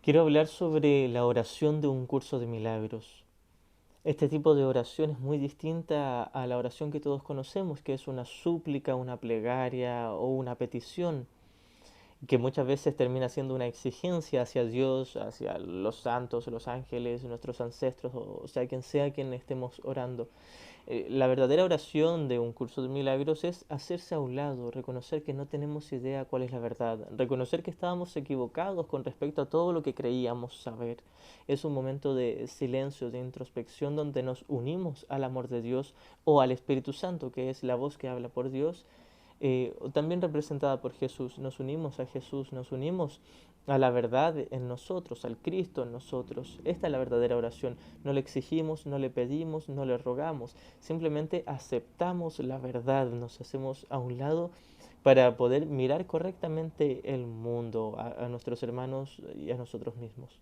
Quiero hablar sobre la oración de un curso de milagros. Este tipo de oración es muy distinta a la oración que todos conocemos, que es una súplica, una plegaria o una petición, que muchas veces termina siendo una exigencia hacia Dios, hacia los santos, los ángeles, nuestros ancestros, o sea, quien sea quien estemos orando. La verdadera oración de un curso de milagros es hacerse a un lado, reconocer que no tenemos idea cuál es la verdad, reconocer que estábamos equivocados con respecto a todo lo que creíamos saber. Es un momento de silencio, de introspección, donde nos unimos al amor de Dios o al Espíritu Santo, que es la voz que habla por Dios, también representada por Jesús. Nos unimos a Jesús, nos unimos a la verdad en nosotros, al Cristo en nosotros. Esta es la verdadera oración. No le exigimos, no le pedimos, no le rogamos. Simplemente aceptamos la verdad, nos hacemos a un lado para poder mirar correctamente el mundo, a nuestros hermanos y a nosotros mismos.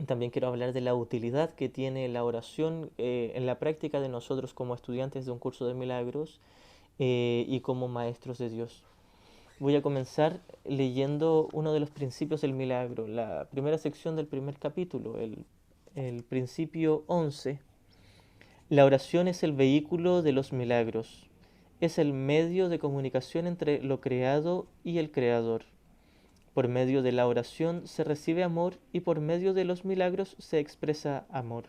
También quiero hablar de la utilidad que tiene la oración en la práctica de nosotros como estudiantes de un curso de milagros y como maestros de Dios. Voy a comenzar leyendo uno de los principios del milagro, la primera sección del primer capítulo, el principio 11. La oración es el vehículo de los milagros, es el medio de comunicación entre lo creado y el creador. Por medio de la oración se recibe amor y por medio de los milagros se expresa amor.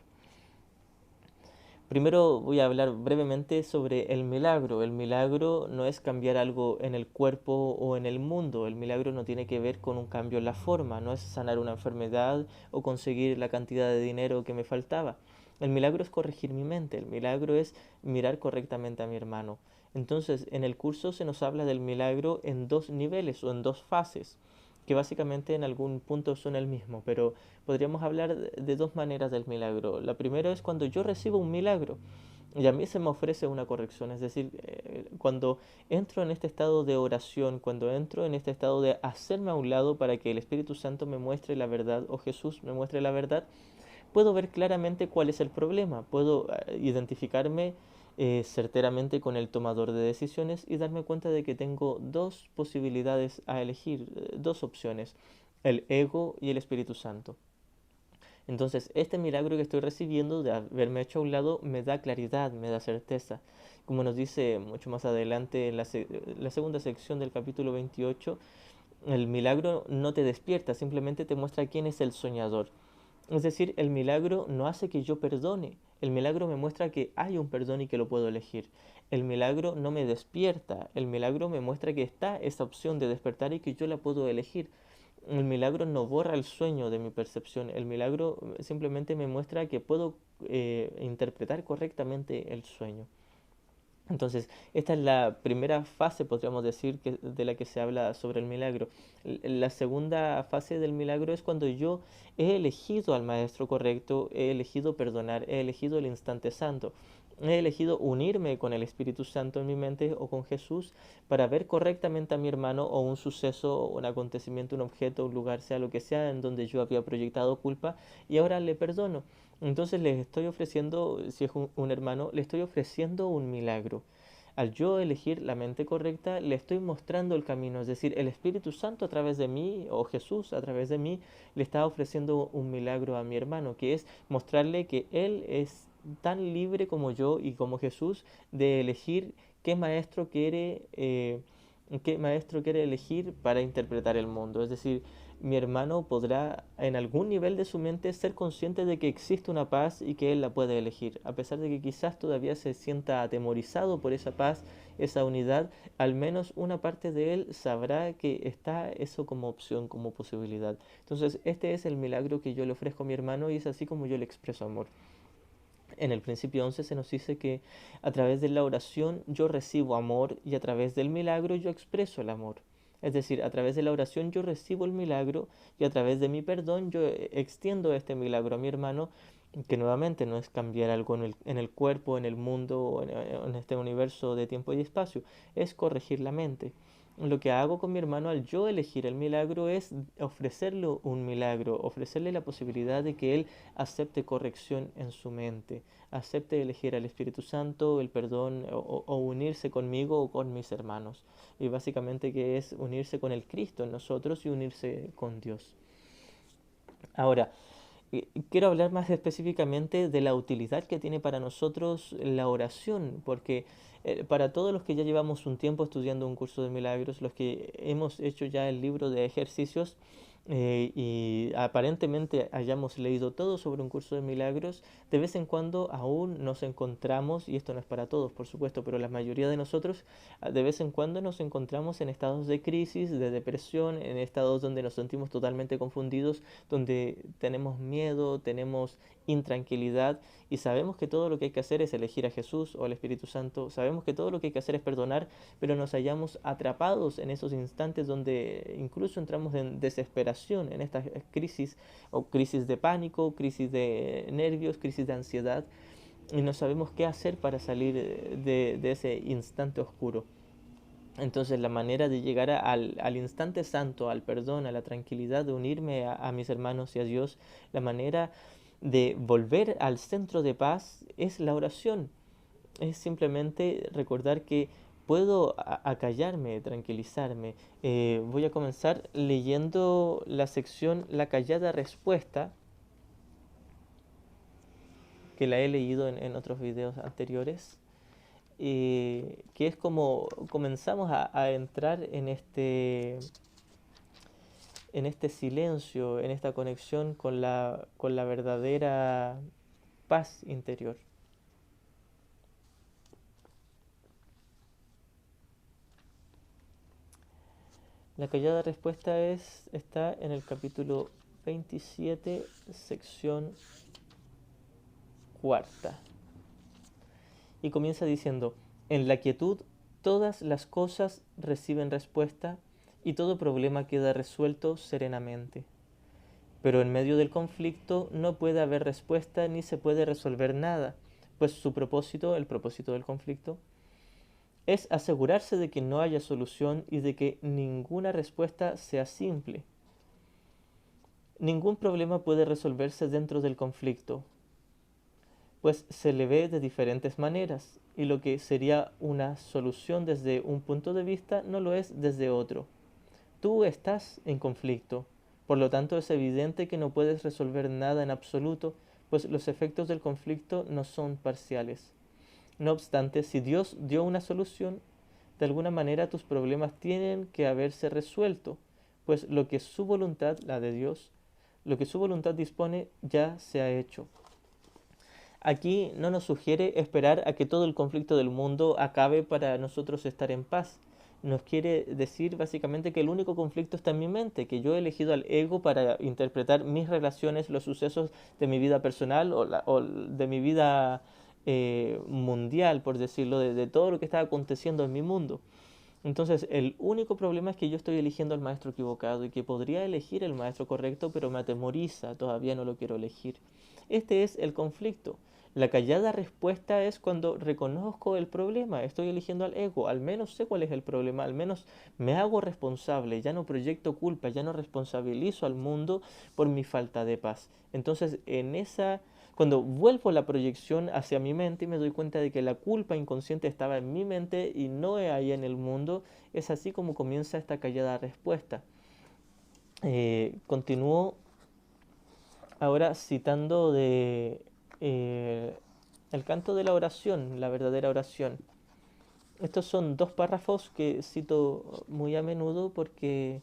Primero voy a hablar brevemente sobre el milagro. El milagro no es cambiar algo en el cuerpo o en el mundo. El milagro no tiene que ver con un cambio en la forma, no es sanar una enfermedad o conseguir la cantidad de dinero que me faltaba. El milagro es corregir mi mente, el milagro es mirar correctamente a mi hermano. Entonces, en el curso se nos habla del milagro en dos niveles o en dos fases, que básicamente en algún punto son el mismo, pero podríamos hablar de dos maneras del milagro. La primera es cuando yo recibo un milagro y a mí se me ofrece una corrección, es decir, cuando entro en este estado de oración, cuando entro en este estado de hacerme a un lado para que el Espíritu Santo me muestre la verdad o Jesús me muestre la verdad, puedo ver claramente cuál es el problema, puedo identificarme certeramente con el tomador de decisiones y darme cuenta de que tengo dos posibilidades a elegir, dos opciones, el ego y el Espíritu Santo. Entonces, este milagro que estoy recibiendo de haberme hecho a un lado me da claridad, me da certeza. Como nos dice mucho más adelante en la segunda sección del capítulo 28, el milagro no te despierta, simplemente te muestra quién es el soñador. Es decir, el milagro no hace que yo perdone. El milagro me muestra que hay un perdón y que lo puedo elegir. El milagro no me despierta. El milagro me muestra que está esa opción de despertar y que yo la puedo elegir. El milagro no borra el sueño de mi percepción. El milagro simplemente me muestra que puedo interpretar correctamente el sueño. Entonces, esta es la primera fase, podríamos decir, de la que se habla sobre el milagro. La segunda fase del milagro es cuando yo he elegido al maestro correcto, he elegido perdonar, he elegido el instante santo. He elegido unirme con el Espíritu Santo en mi mente o con Jesús para ver correctamente a mi hermano o un suceso, un acontecimiento, un objeto, un lugar, sea lo que sea, en donde yo había proyectado culpa y ahora le perdono. Entonces les estoy ofreciendo, si es un hermano, le estoy ofreciendo un milagro. Al yo elegir la mente correcta, le estoy mostrando el camino, es decir, el Espíritu Santo a través de mí, o Jesús a través de mí, le está ofreciendo un milagro a mi hermano, que es mostrarle que él es tan libre como yo y como Jesús de elegir qué maestro quiere elegir para interpretar el mundo. Es decir, mi hermano podrá en algún nivel de su mente ser consciente de que existe una paz y que él la puede elegir. A pesar de que quizás todavía se sienta atemorizado por esa paz, esa unidad, al menos una parte de él sabrá que está eso como opción, como posibilidad. Entonces, este es el milagro que yo le ofrezco a mi hermano y es así como yo le expreso amor. En el principio 11 se nos dice que a través de la oración yo recibo amor y a través del milagro yo expreso el amor. Es decir, a través de la oración yo recibo el milagro y a través de mi perdón yo extiendo este milagro a mi hermano, que nuevamente no es cambiar algo en el cuerpo, en el mundo, en este universo de tiempo y espacio, es corregir la mente. Lo que hago con mi hermano al yo elegir el milagro es ofrecerle un milagro, ofrecerle la posibilidad de que él acepte corrección en su mente, acepte elegir al Espíritu Santo, el perdón o unirse conmigo o con mis hermanos. Y básicamente que es unirse con el Cristo en nosotros y unirse con Dios. Ahora, quiero hablar más específicamente de la utilidad que tiene para nosotros la oración, porque para todos los que ya llevamos un tiempo estudiando un curso de milagros, los que hemos hecho ya el libro de ejercicios y aparentemente hayamos leído todo sobre un curso de milagros, de vez en cuando aún nos encontramos, y esto no es para todos por supuesto, pero la mayoría de nosotros de vez en cuando nos encontramos en estados de crisis, de depresión, en estados donde nos sentimos totalmente confundidos, donde tenemos miedo, tenemos intranquilidad y sabemos que todo lo que hay que hacer es elegir a Jesús o al Espíritu Santo, sabemos que todo lo que hay que hacer es perdonar, pero nos hallamos atrapados en esos instantes donde incluso entramos en desesperación, en estas crisis o crisis de pánico, crisis de nervios, crisis de ansiedad y no sabemos qué hacer para salir de ese instante oscuro. Entonces la manera de llegar al instante santo, al perdón, a la tranquilidad, de unirme a mis hermanos y a Dios, la manera de volver al centro de paz es la oración. Es simplemente recordar que puedo acallarme, tranquilizarme. Voy a comenzar leyendo la sección La callada respuesta, que la he leído en otros videos anteriores. Que es como comenzamos a entrar en este silencio, en esta conexión con la verdadera paz interior. La callada respuesta está en el capítulo 27, sección cuarta. Y comienza diciendo, en la quietud todas las cosas reciben respuesta y todo problema queda resuelto serenamente. Pero en medio del conflicto no puede haber respuesta ni se puede resolver nada, pues su propósito, el propósito del conflicto, es asegurarse de que no haya solución y de que ninguna respuesta sea simple. Ningún problema puede resolverse dentro del conflicto, pues se le ve de diferentes maneras, y lo que sería una solución desde un punto de vista no lo es desde otro. Tú estás en conflicto, por lo tanto es evidente que no puedes resolver nada en absoluto, pues los efectos del conflicto no son parciales. No obstante, si Dios dio una solución, de alguna manera tus problemas tienen que haberse resuelto, pues lo que su voluntad, la de Dios, lo que su voluntad dispone ya se ha hecho. Aquí no nos sugiere esperar a que todo el conflicto del mundo acabe para nosotros estar en paz. Nos quiere decir básicamente que el único conflicto está en mi mente, que yo he elegido al ego para interpretar mis relaciones, los sucesos de mi vida personal o de mi vida mundial, por decirlo, de todo lo que está aconteciendo en mi mundo. Entonces, el único problema es que yo estoy eligiendo al maestro equivocado y que podría elegir el maestro correcto, pero me atemoriza, todavía no lo quiero elegir. Este es el conflicto. La callada respuesta es cuando reconozco el problema, estoy eligiendo al ego, al menos sé cuál es el problema, al menos me hago responsable, ya no proyecto culpa, ya no responsabilizo al mundo por mi falta de paz. Entonces, cuando vuelvo la proyección hacia mi mente y me doy cuenta de que la culpa inconsciente estaba en mi mente y no ahí en el mundo, es así como comienza esta callada respuesta. Continúo ahora citando de el canto de la oración, la verdadera oración. Estos son dos párrafos que cito muy a menudo porque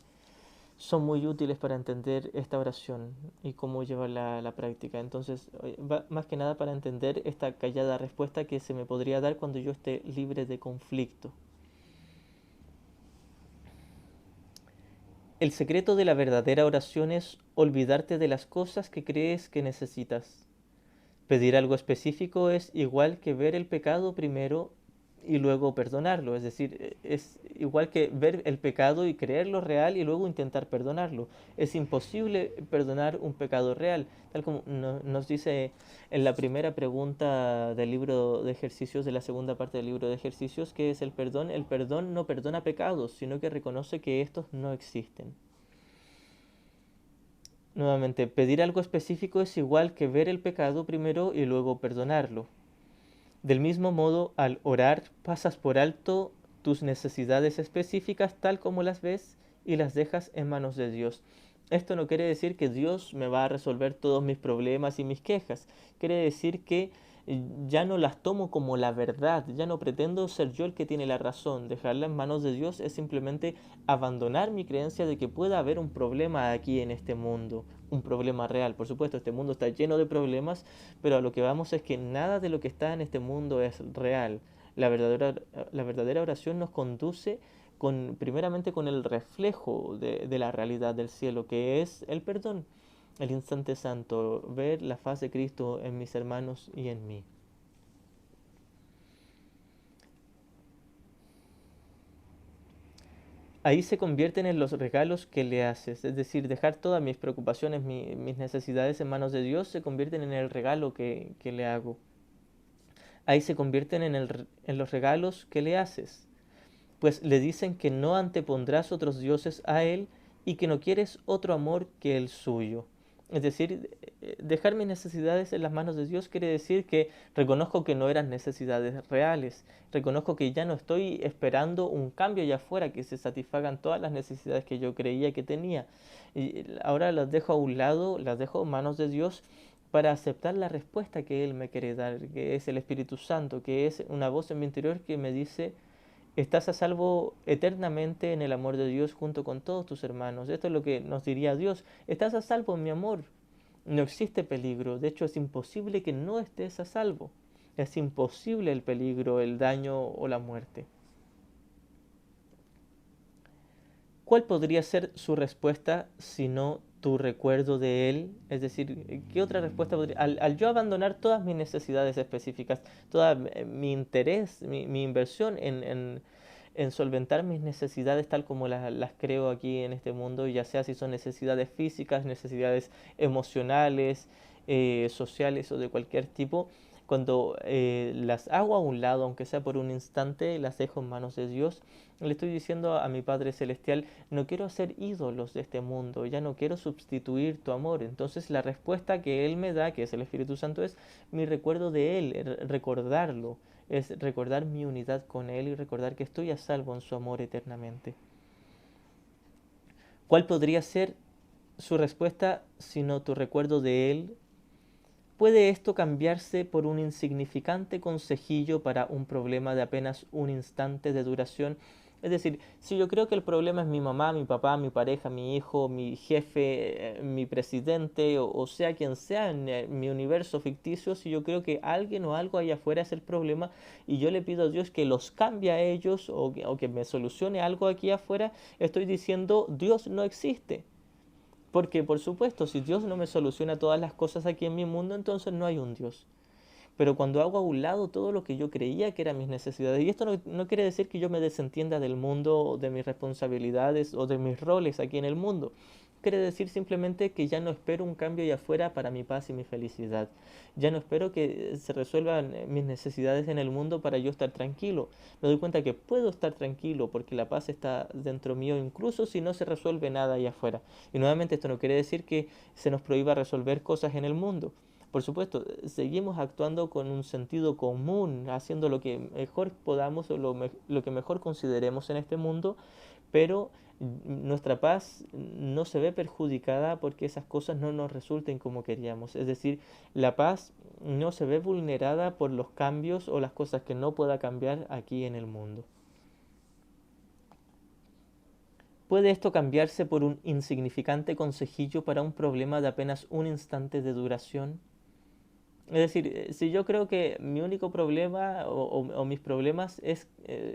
son muy útiles para entender esta oración y cómo llevarla a la práctica. Entonces, más que nada para entender esta callada respuesta que se me podría dar cuando yo esté libre de conflicto. El secreto de la verdadera oración es olvidarte de las cosas que crees que necesitas. Pedir algo específico es igual que ver el pecado primero y luego perdonarlo. Es decir, es igual que ver el pecado y creerlo real y luego intentar perdonarlo. Es imposible perdonar un pecado real, tal como nos dice en la primera pregunta del libro de ejercicios, de la segunda parte del libro de ejercicios, que es el perdón. El perdón no perdona pecados, sino que reconoce que estos no existen. Nuevamente, pedir algo específico es igual que ver el pecado primero y luego perdonarlo. Del mismo modo, al orar, pasas por alto tus necesidades específicas tal como las ves y las dejas en manos de Dios. Esto no quiere decir que Dios me va a resolver todos mis problemas y mis quejas. Quiere decir que ya no las tomo como la verdad, ya no pretendo ser yo el que tiene la razón. Dejarla en manos de Dios es simplemente abandonar mi creencia de que pueda haber un problema aquí en este mundo, un problema real. Por supuesto, este mundo está lleno de problemas, pero a lo que vamos es que nada de lo que está en este mundo es real. La verdadera, la verdadera oración nos conduce primeramente con el reflejo de la realidad del cielo, que es el perdón, el instante santo, ver la faz de Cristo en mis hermanos y en mí. Ahí se convierten en los regalos que le haces, es decir, dejar todas mis preocupaciones, mis necesidades en manos de Dios se convierten en el regalo que le hago. Ahí se convierten en los regalos que le haces, pues le dicen que no antepondrás otros dioses a él y que no quieres otro amor que el suyo. Es decir, dejar mis necesidades en las manos de Dios quiere decir que reconozco que no eran necesidades reales, reconozco que ya no estoy esperando un cambio allá afuera, que se satisfagan todas las necesidades que yo creía que tenía. Y ahora las dejo a un lado, las dejo en manos de Dios para aceptar la respuesta que Él me quiere dar, que es el Espíritu Santo, que es una voz en mi interior que me dice: estás a salvo eternamente en el amor de Dios junto con todos tus hermanos. Esto es lo que nos diría Dios. Estás a salvo en mi amor. No existe peligro. De hecho, es imposible que no estés a salvo. Es imposible el peligro, el daño o la muerte. ¿Cuál podría ser su respuesta si no tu recuerdo de él? Es decir, ¿qué otra respuesta podría? Al yo abandonar todas mis necesidades específicas, toda mi interés, mi inversión en solventar mis necesidades tal como las creo aquí en este mundo, ya sea si son necesidades físicas, necesidades emocionales, sociales o de cualquier tipo, cuando las hago a un lado, aunque sea por un instante, las dejo en manos de Dios, le estoy diciendo a mi Padre Celestial: no quiero hacer ídolos de este mundo, ya no quiero sustituir tu amor. Entonces la respuesta que Él me da, que es el Espíritu Santo, es mi recuerdo de Él, recordarlo, es recordar mi unidad con Él y recordar que estoy a salvo en su amor eternamente. ¿Cuál podría ser su respuesta sino tu recuerdo de Él? ¿Puede esto cambiarse por un insignificante consejillo para un problema de apenas un instante de duración? Es decir, si yo creo que el problema es mi mamá, mi papá, mi pareja, mi hijo, mi jefe, mi presidente, o sea quien sea en mi universo ficticio, si yo creo que alguien o algo allá afuera es el problema y yo le pido a Dios que los cambie a ellos o que me solucione algo aquí afuera, estoy diciendo: Dios no existe. Porque, por supuesto, si Dios no me soluciona todas las cosas aquí en mi mundo, entonces no hay un Dios. Pero cuando hago a un lado todo lo que yo creía que eran mis necesidades, y esto no quiere decir que yo me desentienda del mundo, de mis responsabilidades o de mis roles aquí en el mundo. Quiere decir simplemente que ya no espero un cambio allá afuera para mi paz y mi felicidad. Ya no espero que se resuelvan mis necesidades en el mundo para yo estar tranquilo. Me doy cuenta que puedo estar tranquilo porque la paz está dentro mío, incluso si no se resuelve nada allá afuera. Y nuevamente, esto no quiere decir que se nos prohíba resolver cosas en el mundo. Por supuesto, seguimos actuando con un sentido común, haciendo lo que mejor podamos o lo que mejor consideremos en este mundo, pero nuestra paz no se ve perjudicada porque esas cosas no nos resulten como queríamos. Es decir, la paz no se ve vulnerada por los cambios o las cosas que no pueda cambiar aquí en el mundo. ¿Puede esto cambiarse por un insignificante consejillo para un problema de apenas un instante de duración? Es decir, si yo creo que mi único problema o mis problemas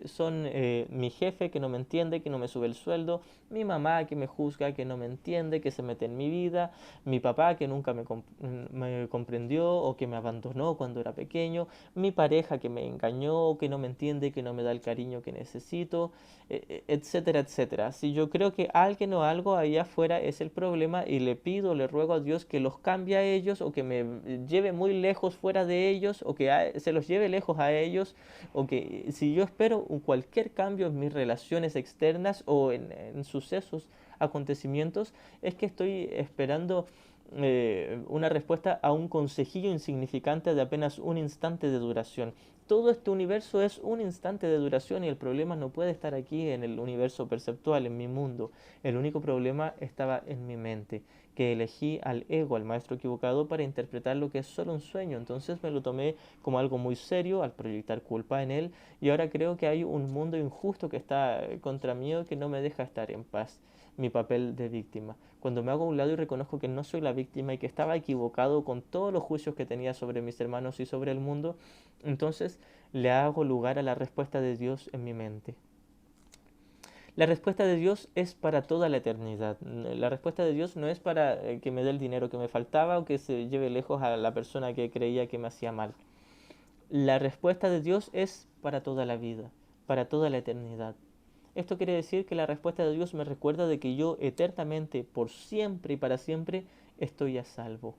son mi jefe que no me entiende, que no me sube el sueldo, mi mamá que me juzga, que no me entiende, que se mete en mi vida, mi papá que nunca me comprendió o que me abandonó cuando era pequeño, mi pareja que me engañó, que no me entiende, que no me da el cariño que necesito, etcétera, etcétera. Si yo creo que alguien o algo ahí afuera es el problema y le pido, le ruego a Dios que los cambie a ellos o que me lleve muy lejos fuera de ellos o que se los lleve lejos a ellos, o que si yo espero cualquier cambio en mis relaciones externas o en sucesos, acontecimientos, es que estoy esperando una respuesta a un consejillo insignificante de apenas un instante de duración. Todo este universo es un instante de duración y el problema no puede estar aquí en el universo perceptual, en mi mundo. El único problema estaba en mi mente, que elegí al ego, al maestro equivocado, para interpretar lo que es solo un sueño. Entonces me lo tomé como algo muy serio al proyectar culpa en él y ahora creo que hay un mundo injusto que está contra mí que no me deja estar en paz. Mi papel de víctima. Cuando me hago a un lado y reconozco que no soy la víctima y que estaba equivocado con todos los juicios que tenía sobre mis hermanos y sobre el mundo, entonces le hago lugar a la respuesta de Dios en mi mente. La respuesta de Dios es para toda la eternidad. La respuesta de Dios no es para que me dé el dinero que me faltaba o que se lleve lejos a la persona que creía que me hacía mal. La respuesta de Dios es para toda la vida, para toda la eternidad. Esto quiere decir que la respuesta de Dios me recuerda de que yo eternamente, por siempre y para siempre, estoy a salvo.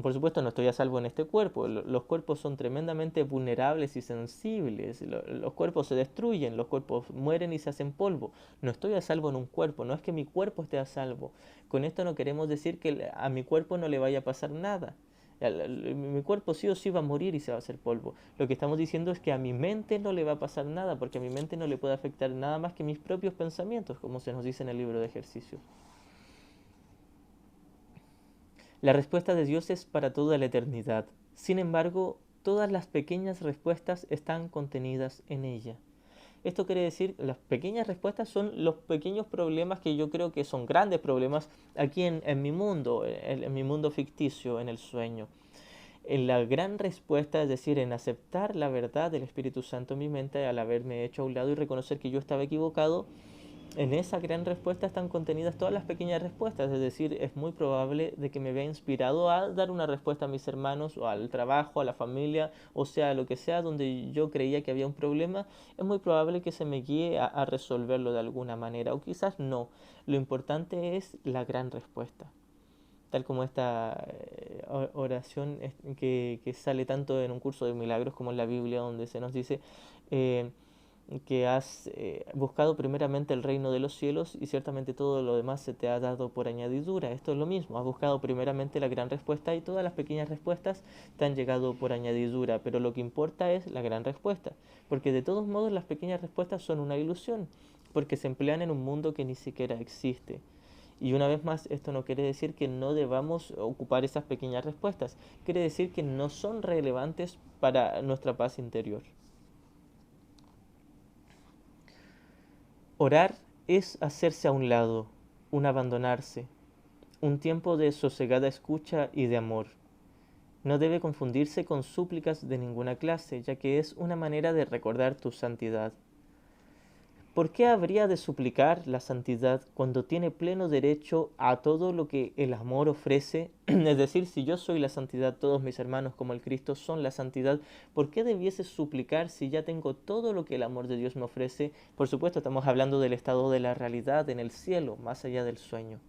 Por supuesto, no estoy a salvo en este cuerpo. Los cuerpos son tremendamente vulnerables y sensibles. Los cuerpos se destruyen, los cuerpos mueren y se hacen polvo. No estoy a salvo en un cuerpo, no es que mi cuerpo esté a salvo. Con esto no queremos decir que a mi cuerpo no le vaya a pasar nada. Mi cuerpo sí o sí va a morir y se va a hacer polvo. Lo que estamos diciendo es que a mi mente no le va a pasar nada, porque a mi mente no le puede afectar nada más que mis propios pensamientos, como se nos dice en el libro de ejercicios. La respuesta de Dios es para toda la eternidad. Sin embargo, todas las pequeñas respuestas están contenidas en ella. Esto quiere decir, las pequeñas respuestas son los pequeños problemas que yo creo que son grandes problemas aquí en mi mundo, en mi mundo ficticio, en el sueño. En la gran respuesta, es decir, en aceptar la verdad del Espíritu Santo en mi mente al haberme hecho a un lado y reconocer que yo estaba equivocado, en esa gran respuesta están contenidas todas las pequeñas respuestas, es decir, es muy probable de que me vea inspirado a dar una respuesta a mis hermanos o al trabajo, a la familia, o sea, lo que sea, donde yo creía que había un problema, es muy probable que se me guíe a resolverlo de alguna manera, o quizás no. Lo importante es la gran respuesta. Tal como esta oración que sale tanto en un curso de milagros como en la Biblia, donde se nos dice eh, que has buscado primeramente el reino de los cielos y ciertamente todo lo demás se te ha dado por añadidura. Esto es lo mismo, has buscado primeramente la gran respuesta y todas las pequeñas respuestas te han llegado por añadidura, pero lo que importa es la gran respuesta, porque de todos modos las pequeñas respuestas son una ilusión, porque se emplean en un mundo que ni siquiera existe. Y una vez más, esto no quiere decir que no debamos ocupar esas pequeñas respuestas, quiere decir que no son relevantes para nuestra paz interior. Orar es hacerse a un lado, un abandonarse, un tiempo de sosegada escucha y de amor. No debe confundirse con súplicas de ninguna clase, ya que es una manera de recordar tu santidad. ¿Por qué habría de suplicar la santidad cuando tiene pleno derecho a todo lo que el amor ofrece? Es decir, si yo soy la santidad, todos mis hermanos como el Cristo son la santidad, ¿por qué debiese suplicar si ya tengo todo lo que el amor de Dios me ofrece? Por supuesto, estamos hablando del estado de la realidad en el cielo, más allá del sueño.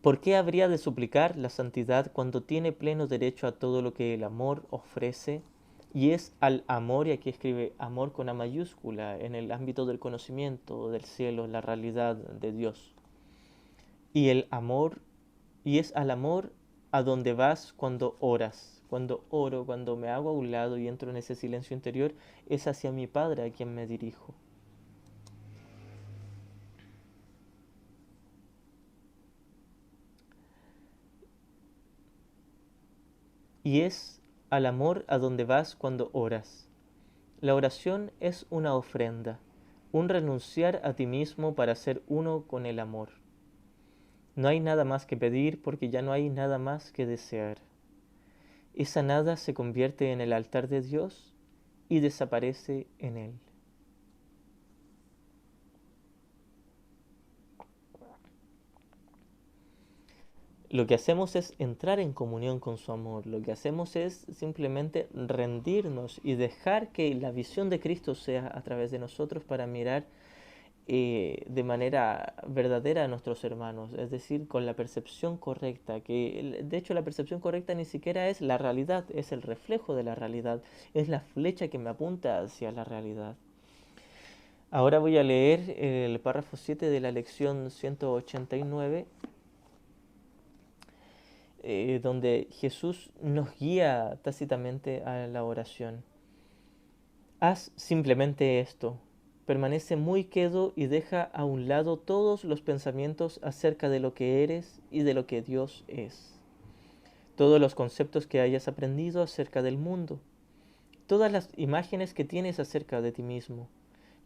¿Por qué habría de suplicar la santidad cuando tiene pleno derecho a todo lo que el amor ofrece? Y es al amor, y aquí escribe amor con A mayúscula, en el ámbito del conocimiento del cielo, la realidad de Dios. Y el amor, y es al amor a donde vas cuando oras. Cuando oro, cuando me hago a un lado y entro en ese silencio interior, es hacia mi Padre a quien me dirijo. Y es al amor a donde vas cuando oras. La oración es una ofrenda, un renunciar a ti mismo para ser uno con el amor. No hay nada más que pedir porque ya no hay nada más que desear. Esa nada se convierte en el altar de Dios y desaparece en él. Lo que hacemos es entrar en comunión con su amor. Lo que hacemos es simplemente rendirnos y dejar que la visión de Cristo sea a través de nosotros para mirar de manera verdadera a nuestros hermanos, es decir, con la percepción correcta, que de hecho la percepción correcta ni siquiera es la realidad, es el reflejo de la realidad, es la flecha que me apunta hacia la realidad. Ahora voy a leer el párrafo 7 de la lección 189, donde Jesús nos guía tácitamente a la oración. Haz simplemente esto. Permanece muy quedo y deja a un lado todos los pensamientos acerca de lo que eres y de lo que Dios es. Todos los conceptos que hayas aprendido acerca del mundo. Todas las imágenes que tienes acerca de ti mismo.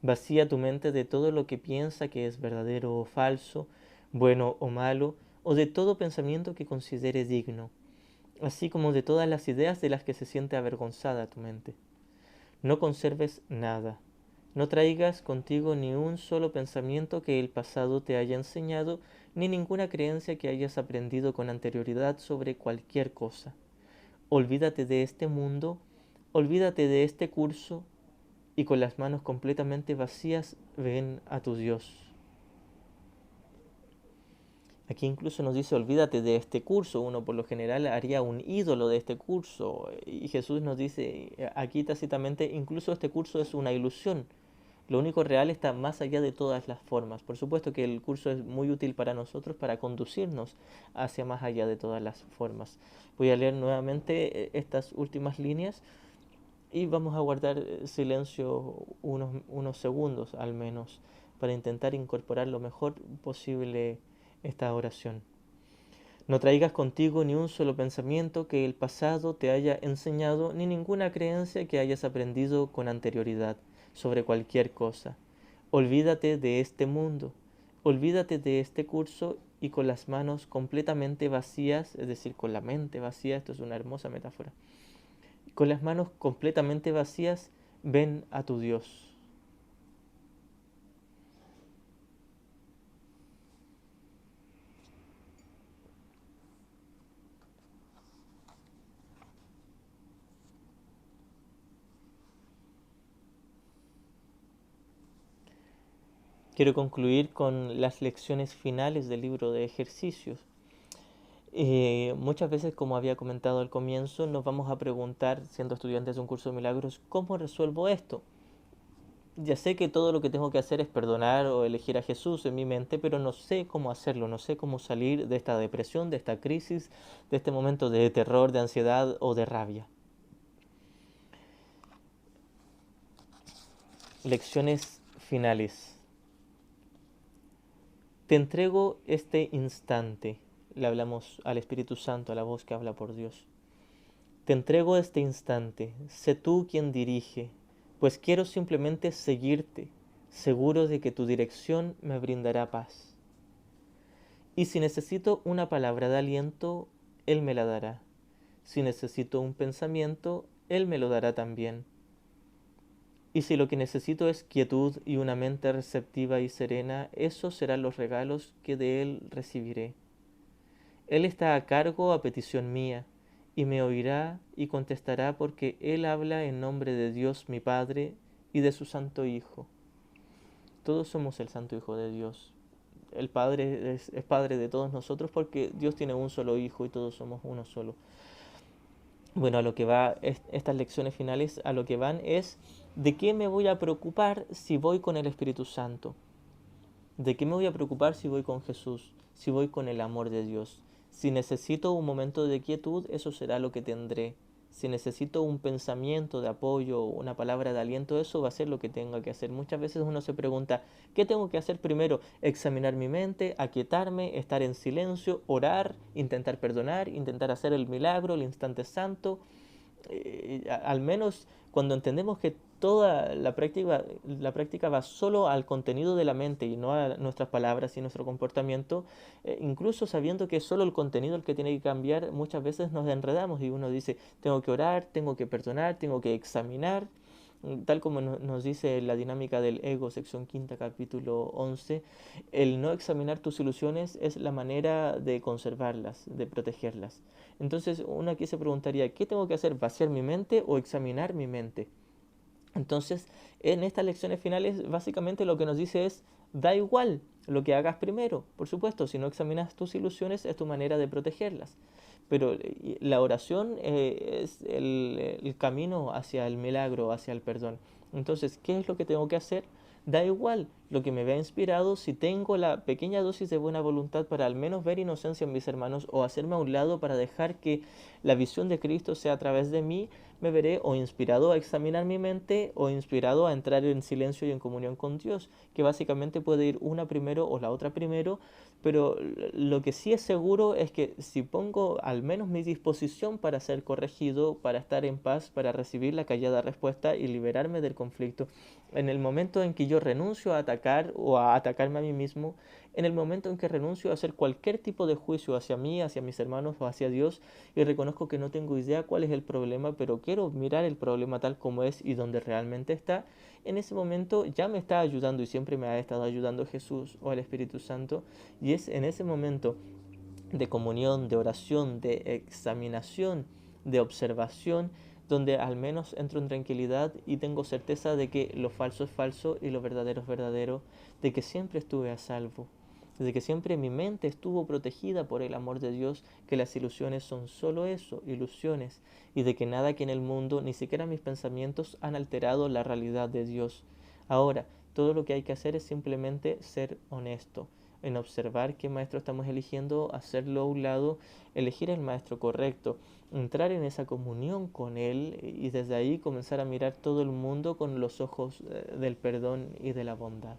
Vacía tu mente de todo lo que piensa que es verdadero o falso, bueno o malo, o de todo pensamiento que considere digno, así como de todas las ideas de las que se siente avergonzada tu mente. No conserves nada. No traigas contigo ni un solo pensamiento que el pasado te haya enseñado, ni ninguna creencia que hayas aprendido con anterioridad sobre cualquier cosa. Olvídate de este mundo, olvídate de este curso, y con las manos completamente vacías ven a tu Dios. Aquí incluso nos dice, olvídate de este curso. Uno por lo general haría un ídolo de este curso. Y Jesús nos dice aquí tácitamente, incluso este curso es una ilusión. Lo único real está más allá de todas las formas. Por supuesto que el curso es muy útil para nosotros para conducirnos hacia más allá de todas las formas. Voy a leer nuevamente estas últimas líneas y vamos a guardar silencio unos segundos al menos para intentar incorporar lo mejor posible esta oración. No traigas contigo ni un solo pensamiento que el pasado te haya enseñado, ni ninguna creencia que hayas aprendido con anterioridad sobre cualquier cosa. Olvídate de este mundo, olvídate de este curso y con las manos completamente vacías, es decir, con la mente vacía, esto es una hermosa metáfora, con las manos completamente vacías, ven a tu Dios. Quiero concluir con las lecciones finales del libro de ejercicios. Muchas veces, como había comentado al comienzo, nos vamos a preguntar, siendo estudiantes de un curso de milagros, ¿cómo resuelvo esto? Ya sé que todo lo que tengo que hacer es perdonar o elegir a Jesús en mi mente, pero no sé cómo hacerlo, no sé cómo salir de esta depresión, de esta crisis, de este momento de terror, de ansiedad o de rabia. Lecciones finales. Te entrego este instante. Le hablamos al Espíritu Santo, a la voz que habla por Dios. Te entrego este instante. Sé tú quien dirige, pues quiero simplemente seguirte, seguro de que tu dirección me brindará paz. Y si necesito una palabra de aliento, Él me la dará. Si necesito un pensamiento, Él me lo dará también. Y si lo que necesito es quietud y una mente receptiva y serena, esos serán los regalos que de Él recibiré. Él está a cargo a petición mía, y me oirá y contestará porque Él habla en nombre de Dios mi Padre y de su Santo Hijo. Todos somos el Santo Hijo de Dios. El Padre es Padre de todos nosotros porque Dios tiene un solo Hijo y todos somos uno solo. Bueno, a lo que va estas lecciones finales, a lo que van es ¿de qué me voy a preocupar si voy con el Espíritu Santo? ¿De qué me voy a preocupar si voy con Jesús? Si voy con el amor de Dios. Si necesito un momento de quietud, eso será lo que tendré. Si necesito un pensamiento de apoyo, una palabra de aliento, eso va a ser lo que tenga que hacer. Muchas veces uno se pregunta, ¿qué tengo que hacer primero? Examinar mi mente, aquietarme, estar en silencio, orar, intentar perdonar, intentar hacer el milagro, el instante santo. Al menos cuando entendemos que toda la práctica va solo al contenido de la mente y no a nuestras palabras y nuestro comportamiento, incluso sabiendo que es solo el contenido el que tiene que cambiar, muchas veces nos enredamos y uno dice, tengo que orar, tengo que perdonar, tengo que examinar, tal como nos dice la dinámica del ego, sección quinta, capítulo 11, el no examinar tus ilusiones es la manera de conservarlas, de protegerlas. Entonces uno aquí se preguntaría, ¿qué tengo que hacer? ¿Vaciar mi mente o examinar mi mente? Entonces, en estas lecciones finales, básicamente lo que nos dice es, da igual lo que hagas primero. Por supuesto, si no examinas tus ilusiones, es tu manera de protegerlas. Pero la oración es el camino hacia el milagro, hacia el perdón. Entonces, ¿qué es lo que tengo que hacer? Da igual lo que me vea inspirado, si tengo la pequeña dosis de buena voluntad para al menos ver inocencia en mis hermanos o hacerme a un lado para dejar que la visión de Cristo sea a través de mí, me veré o inspirado a examinar mi mente o inspirado a entrar en silencio y en comunión con Dios, que básicamente puede ir una primero o la otra primero, pero lo que sí es seguro es que si pongo al menos mi disposición para ser corregido, para estar en paz, para recibir la callada respuesta y liberarme del conflicto, en el momento en que yo renuncio a atacar o a atacarme a mí mismo, en el momento en que renuncio a hacer cualquier tipo de juicio hacia mí, hacia mis hermanos o hacia Dios, y reconozco que no tengo idea cuál es el problema, pero quiero mirar el problema tal como es y donde realmente está, en ese momento ya me está ayudando y siempre me ha estado ayudando Jesús o el Espíritu Santo, y es en ese momento de comunión, de oración, de examinación, de observación, donde al menos entro en tranquilidad y tengo certeza de que lo falso es falso y lo verdadero es verdadero, de que siempre estuve a salvo, de que siempre mi mente estuvo protegida por el amor de Dios, que las ilusiones son solo eso, ilusiones, y de que nada que en el mundo, ni siquiera mis pensamientos, han alterado la realidad de Dios. Ahora, todo lo que hay que hacer es simplemente ser honesto, en observar qué maestro estamos eligiendo, hacerlo a un lado, elegir el maestro correcto, entrar en esa comunión con él y desde ahí comenzar a mirar todo el mundo con los ojos del perdón y de la bondad.